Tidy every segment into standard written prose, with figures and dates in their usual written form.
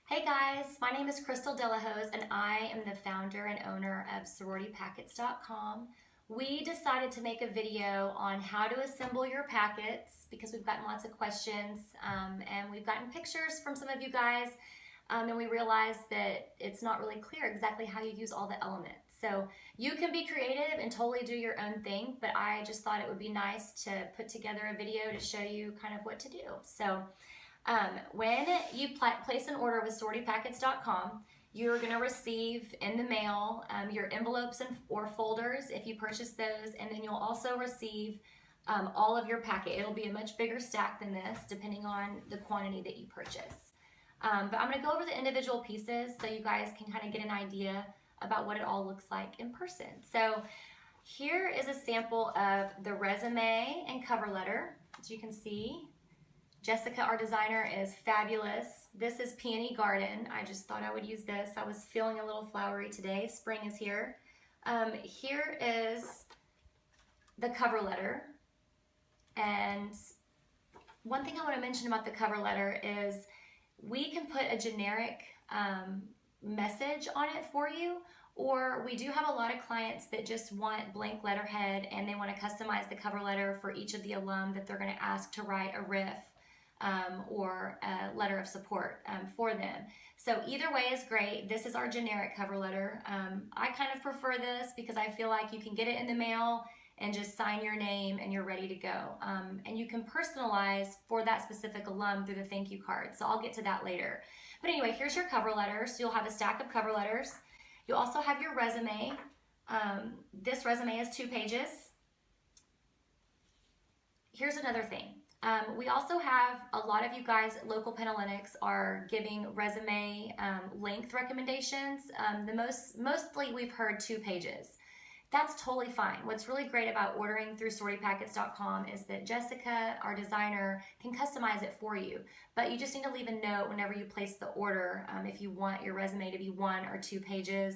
Hey guys, my name is Crystal Delahose and I am the founder and owner of SororityPackets.com. We decided to make a video on how to assemble your packets because we've gotten lots of questions and we've gotten pictures from some of you guys and we realized that it's not really clear exactly how you use all the elements. So you can be creative and totally do your own thing, but I just thought it would be nice to put together a video to show you kind of what to do. So when you place an order with SororityPackets.com, you're going to receive in the mail your envelopes or folders if you purchase those, and then you'll also receive all of your packet. It'll be a much bigger stack than this depending on the quantity that you purchase. But I'm going to go over the individual pieces so you guys can kind of get an idea about what it all looks like in person. So here is a sample of the resume and cover letter. As you can see, Jessica, our designer, is fabulous. This is Peony Garden. I just thought I would use this. I was feeling a little flowery today. Spring is here. Here is the cover letter. And one thing I want to mention about the cover letter is we can put a generic message on it for you, or we do have a lot of clients that just want blank letterhead and they want to customize the cover letter for each of the alum that they're going to ask to write a riff or a letter of support for them. So either way is great. This is our generic cover letter. I kind of prefer this because I feel like you can get it in the mail and just sign your name and you're ready to go. And you can personalize for that specific alum through the thank you card. So I'll get to that later. But anyway, here's your cover letter. So you'll have a stack of cover letters. You'll also have your resume. This resume is 2 pages. Here's another thing. We also have a lot of you guys, local Panalytics, are giving resume length recommendations. Mostly we've heard 2 pages. That's totally fine. What's really great about ordering through SororityPackets.com is that Jessica, our designer, can customize it for you. But you just need to leave a note whenever you place the order if you want your resume to be 1 or 2 pages,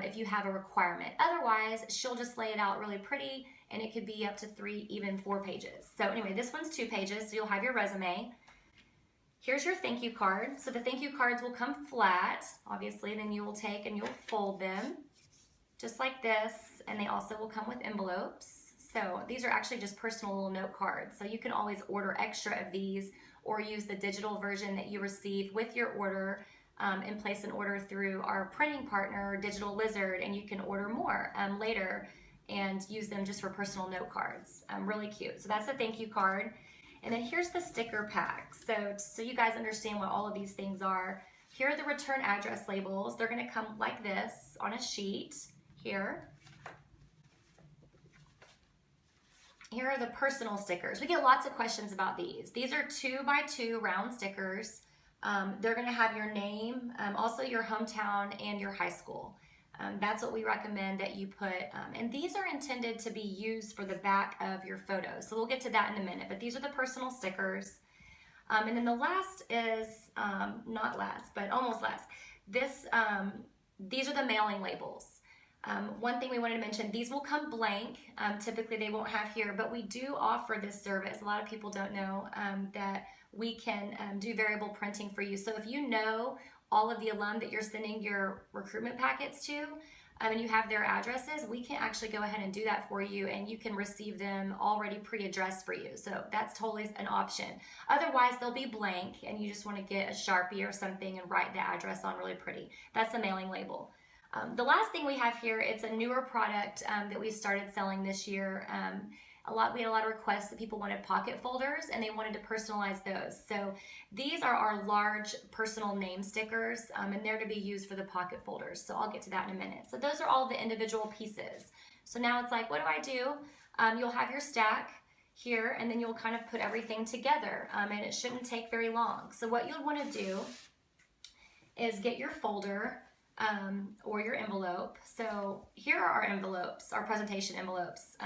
if you have a requirement. Otherwise, she'll just lay it out really pretty, and it could be up to 3, even 4 pages. So anyway, this one's 2 pages, so you'll have your resume. Here's your thank you card. So the thank you cards will come flat, obviously, then you will take and you'll fold them just like this, and they also will come with envelopes. So these are actually just personal little note cards. So you can always order extra of these or use the digital version that you receive with your order and place an order through our printing partner, Digital Lizard, and you can order more later and use them just for personal note cards. Really cute. So that's a thank you card. And then here's the sticker pack. So you guys understand what all of these things are. Here are the return address labels. They're going to come like this on a sheet here. Here are the personal stickers. We get lots of questions about these. These are 2 by 2 round stickers. They're going to have your name, also your hometown and your high school. That's what we recommend that you put, and these are intended to be used for the back of your photos. So we'll get to that in a minute, but these are the personal stickers. And then the last is, not last, but almost last. These are the mailing labels. One thing we wanted to mention, these will come blank. Typically they won't have here, but we do offer this service. A lot of people don't know that we can do variable printing for you. So if you know all of the alum that you're sending your recruitment packets to, and you have their addresses, we can actually go ahead and do that for you, and you can receive them already pre-addressed for you. So that's totally an option. Otherwise, they'll be blank, and you just want to get a Sharpie or something and write the address on really pretty. That's the mailing label. The last thing we have here, it's a newer product that we started selling this year. We had a lot of requests that people wanted pocket folders and they wanted to personalize those. So these are our large personal name stickers and they're to be used for the pocket folders. So I'll get to that in a minute. So those are all the individual pieces. So now it's like, what do? You'll have your stack here and then you'll kind of put everything together and it shouldn't take very long. So what you'll want to do is get your folder or your envelope. So here are our envelopes, our presentation envelopes.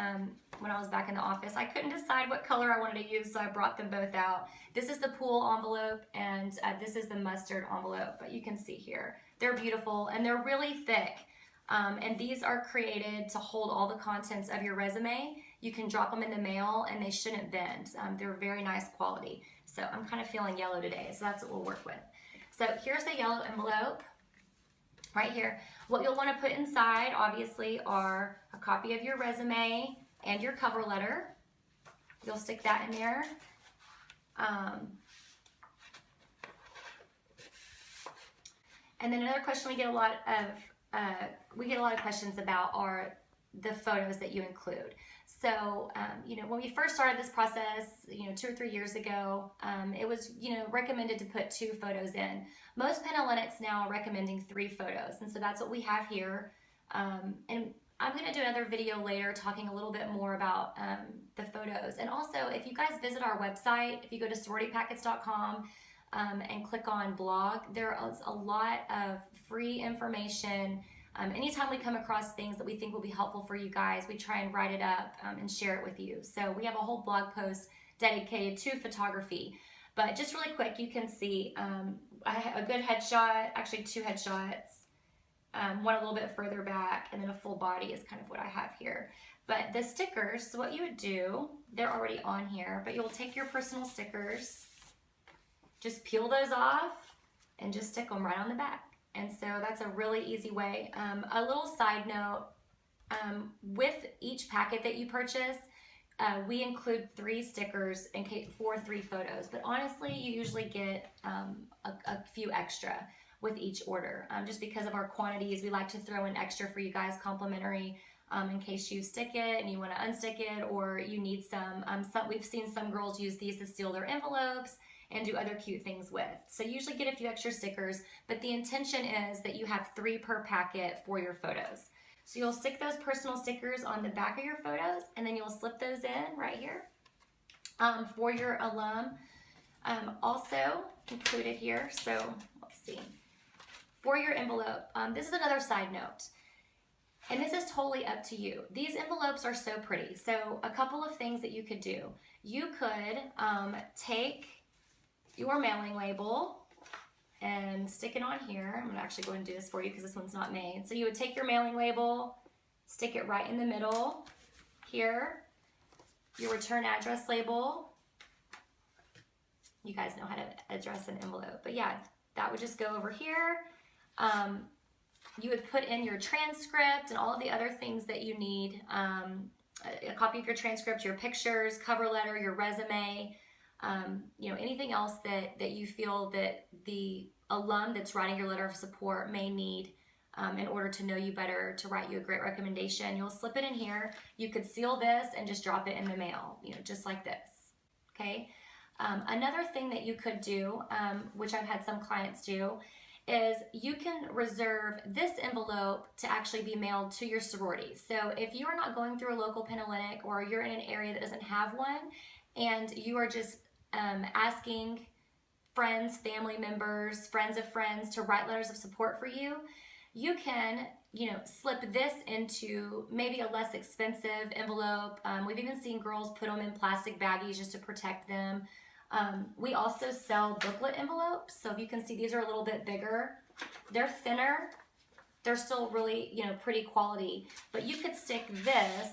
When I was back in the office, I couldn't decide what color I wanted to use, so I brought them both out. This is the pool envelope and this is the mustard envelope, but you can see here. They're beautiful and they're really thick. And these are created to hold all the contents of your resume. You can drop them in the mail and they shouldn't bend. They're very nice quality. So I'm kind of feeling yellow today, so that's what we'll work with. So here's the yellow envelope right here. What you'll want to put inside, obviously, are a copy of your resume and your cover letter. You'll stick that in there. And then another question we get a lot of questions about are the photos that you include. So, when we first started this process, 2 or 3 years ago, it was, recommended to put 2 photos in. Most Panalytics now are recommending 3 photos, and so that's what we have here. And I'm going to do another video later talking a little bit more about the photos. And also, if you guys visit our website, if you go to sororitypackets.com and click on blog, there is a lot of free information. Anytime we come across things that we think will be helpful for you guys, we try and write it up and share it with you. So we have a whole blog post dedicated to photography. But just really quick, you can see a good headshot, actually 2 headshots, one a little bit further back, and then a full body is kind of what I have here. But the stickers, so what you would do, they're already on here, but you'll take your personal stickers, just peel those off, and just stick them right on the back. And so that's a really easy way. A little side note, with each packet that you purchase, we include 3 stickers for 3 photos. But honestly, you usually get a few extra with each order. Just because of our quantities, we like to throw in extra for you guys, complimentary, in case you stick it and you want to unstick it, or you need some. We've seen some girls use these to seal their envelopes and do other cute things with. So you usually get a few extra stickers, but the intention is that you have 3 per packet for your photos. So you'll stick those personal stickers on the back of your photos, and then you'll slip those in right here for your alum. Also included here, so let's see. For your envelope, this is another side note, and this is totally up to you. These envelopes are so pretty. So a couple of things that you could do. You could take your mailing label and stick it on here. I'm actually going to do this for you because this one's not made. So you would take your mailing label, stick it right in the middle here, your return address label. You guys know how to address an envelope, but yeah, that would just go over here. You would put in your transcript and all of the other things that you need. A copy of your transcript, your pictures, cover letter, your resume, anything else that you feel that the alum that's writing your letter of support may need in order to know you better, to write you a great recommendation. You'll slip it in here. You could seal this and just drop it in the mail, just like this, okay? Another thing that you could do, which I've had some clients do, is you can reserve this envelope to actually be mailed to your sorority. So if you are not going through a local Panalytic, or you're in an area that doesn't have one, and you are just asking friends, family members, friends of friends to write letters of support for you, you can, slip this into maybe a less expensive envelope. We've even seen girls put them in plastic baggies just to protect them. We also sell booklet envelopes. So if you can see, these are a little bit bigger. They're thinner. They're still really, pretty quality. But you could stick this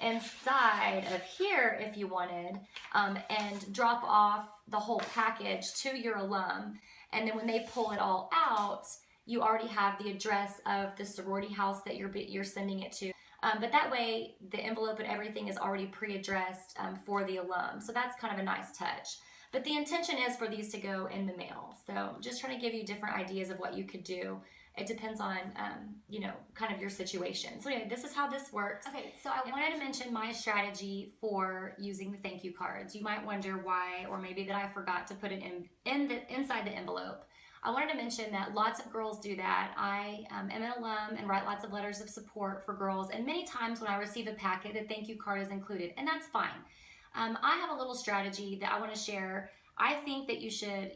inside of here if you wanted, and drop off the whole package to your alum. And then when they pull it all out, you already have the address of the sorority house that you're sending it to. But that way, the envelope and everything is already pre-addressed for the alum. So that's kind of a nice touch. But the intention is for these to go in the mail. So I'm just trying to give you different ideas of what you could do. It depends on, kind of your situation. So anyway, this is how this works. Okay, so I wanted to mention my strategy for using the thank you cards. You might wonder why, or maybe that I forgot to put it inside the envelope. I wanted to mention that lots of girls do that. I am an alum and write lots of letters of support for girls, and many times when I receive a packet, the thank you card is included, and that's fine. I have a little strategy that I want to share. I think that you should,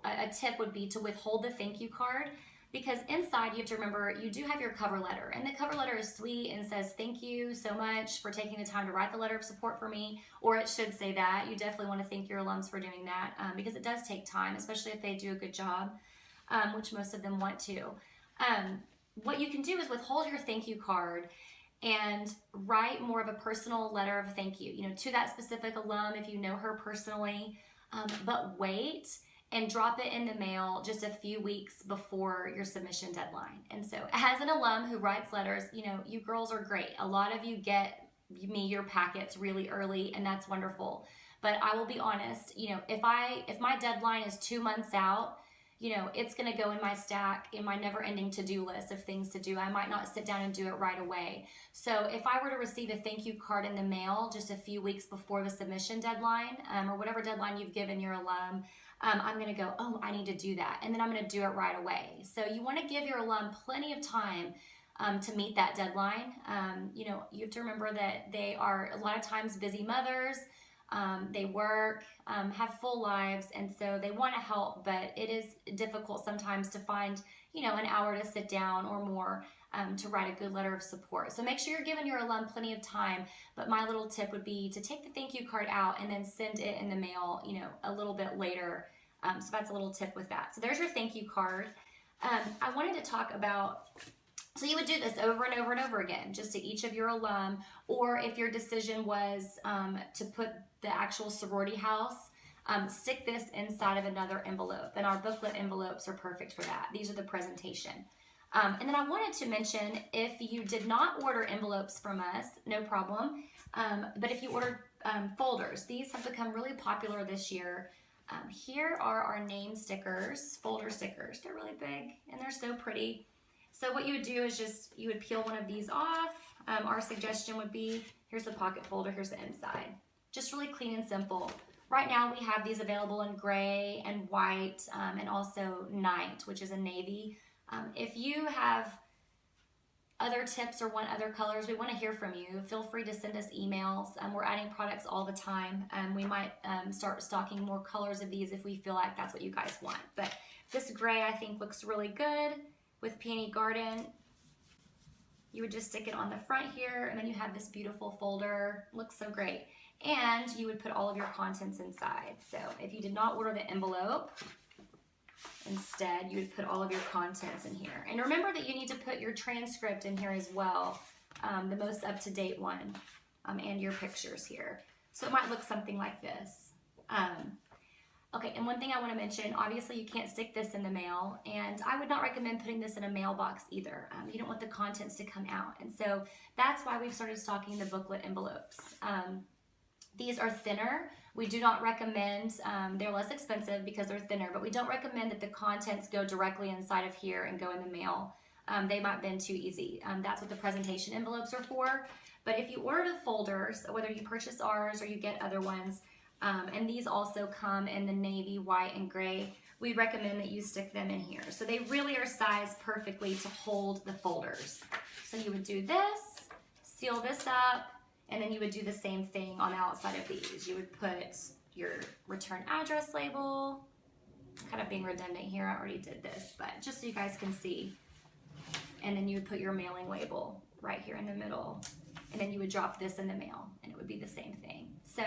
a tip would be to withhold the thank you card, because inside you have to remember you do have your cover letter, and the cover letter is sweet and says thank you so much for taking the time to write the letter of support for me, or it should say that. You definitely want to thank your alums for doing that, because it does take time, especially if they do a good job, which most of them want to. What you can do is withhold your thank you card and write more of a personal letter of thank you, to that specific alum if you know her personally, but wait and drop it in the mail just a few weeks before your submission deadline. And so as an alum who writes letters, you know, you girls are great. A lot of you get me your packets really early, and that's wonderful. But I will be honest, you know, if my deadline is 2 months out, you know, it's going to go in my stack, in my never-ending to-do list of things to do. I might not sit down and do it right away. So if I were to receive a thank you card in the mail just a few weeks before the submission deadline, or whatever deadline you've given your alum, I'm going to go, oh, I need to do that. And then I'm going to do it right away. So you want to give your alum plenty of time to meet that deadline. You know, you have to remember that they are a lot of times busy mothers. They work, have full lives, and so they want to help, but it is difficult sometimes to find, you know, an hour to sit down or more to write a good letter of support. So make sure you're giving your alum plenty of time, but my little tip would be to take the thank you card out and then send it in the mail, you know, a little bit later. So that's a little tip with that. So there's your thank you card. I wanted to talk about, so you would do this over and over and over again, just to each of your alum, or if your decision was to put the actual sorority house, stick this inside of another envelope. And our booklet envelopes are perfect for that. These are the presentation. And then I wanted to mention, if you did not order envelopes from us, no problem. But if you ordered folders, these have become really popular this year. Here are our name stickers, folder stickers. They're really big and they're so pretty. So what you would do is just, you would peel one of these off. Our suggestion would be, here's the pocket folder, here's the inside. Just really clean and simple. Right now we have these available in gray and white, and also night, which is a navy. If you have other tips or want other colors, we want to hear from you. Feel free to send us emails. We're adding products all the time. We might start stocking more colors of these if we feel like that's what you guys want. But this gray I think looks really good with Peony Garden. You would just stick it on the front here, and then you have this beautiful folder. Looks so great. And you would put all of your contents inside. So if you did not order the envelope, instead you would put all of your contents in here. And remember that you need to put your transcript in here as well, the most up-to-date one, and your pictures here. So it might look something like this. Okay, and one thing I want to mention, obviously you can't stick this in the mail, and I would not recommend putting this in a mailbox either. You don't want the contents to come out, and so that's why we've started stocking the booklet envelopes. These are thinner. We do not recommend, they're less expensive because they're thinner, but we don't recommend that the contents go directly inside of here and go in the mail. They might bend too easy. That's what the presentation envelopes are for. But if you order the folders, whether you purchase ours or you get other ones, and these also come in the navy, white, and gray, we recommend that you stick them in here. So they really are sized perfectly to hold the folders. So you would do this, seal this up, and then you would do the same thing on the outside of these. You would put your return address label, kind of being redundant here, I already did this, but just so you guys can see. And then you would put your mailing label right here in the middle, and then you would drop this in the mail, and it would be the same thing. So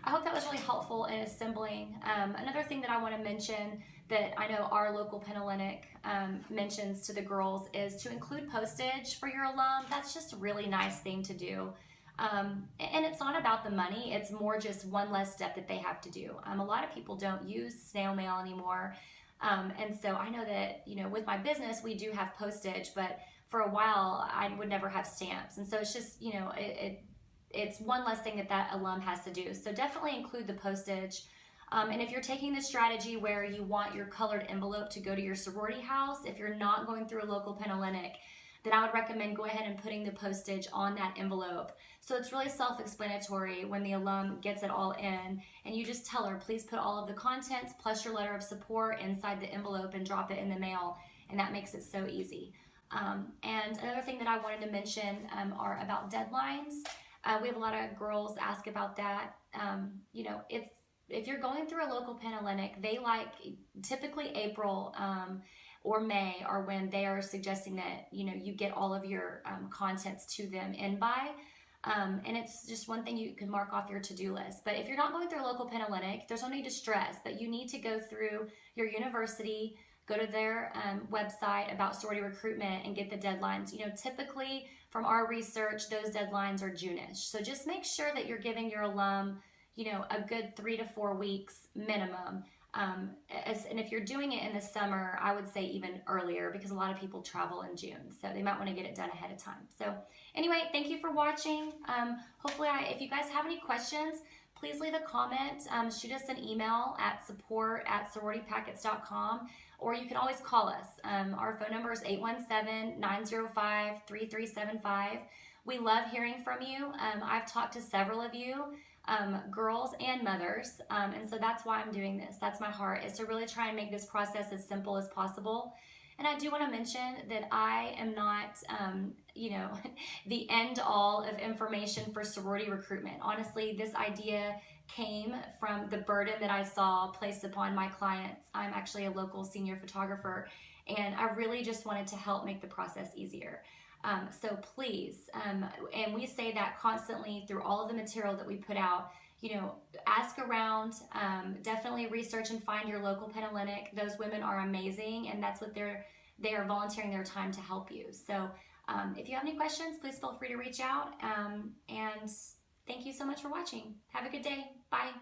I hope that was really helpful in assembling. Another thing that I want to mention that I know our local Penhaligon's mentions to the girls is to include postage for your alum. That's just a really nice thing to do. And it's not about the money, it's more just one less step that they have to do. A lot of people don't use snail mail anymore. And so I know that, you know, with my business, we do have postage, but for a while I would never have stamps. And so it's just, you know, it's one less thing that that alum has to do. So definitely include the postage. And if you're taking the strategy where you want your colored envelope to go to your sorority house, if you're not going through a local Penhaligon's, then I would recommend go ahead and putting the postage on that envelope. So it's really self-explanatory when the alum gets it all in, and you just tell her, please put all of the contents plus your letter of support inside the envelope and drop it in the mail, and that makes it so easy. And another thing that I wanted to mention are about deadlines. We have a lot of girls ask about that. You know, if you're going through a local Penhaligon's, they like typically April or May are when they are suggesting that, you know, you get all of your contents to them in by. And it's just one thing you can mark off your to-do list. But if you're not going through a local Penhaligon's, there's no need to stress, but you need to go through your university, go to their website about sorority recruitment and get the deadlines. You know, typically from our research, those deadlines are June-ish. So just make sure that you're giving your alum, you know, a good 3 to 4 weeks minimum And if you're doing it in the summer, I would say even earlier, because a lot of people travel in June, so they might want to get it done ahead of time. So anyway, thank you for watching. Hopefully, if you guys have any questions, please leave a comment. Shoot us an email at support@sororitypackets.com, or you can always call us. Our phone number is 817-905-3375. We love hearing from you. I've talked to several of you, girls and mothers, and so that's why I'm doing this. That's my heart, is to really try and make this process as simple as possible. And I do want to mention that I am not, the end all of information for sorority recruitment. Honestly, this idea came from the burden that I saw placed upon my clients. I'm actually a local senior photographer, and I really just wanted to help make the process easier. So please, and we say that constantly through all of the material that we put out, ask around, definitely research and find your local Panhellenic. Those women are amazing, and that's what they are volunteering their time to help you. So if you have any questions, please feel free to reach out, and thank you so much for watching. Have a good day. Bye.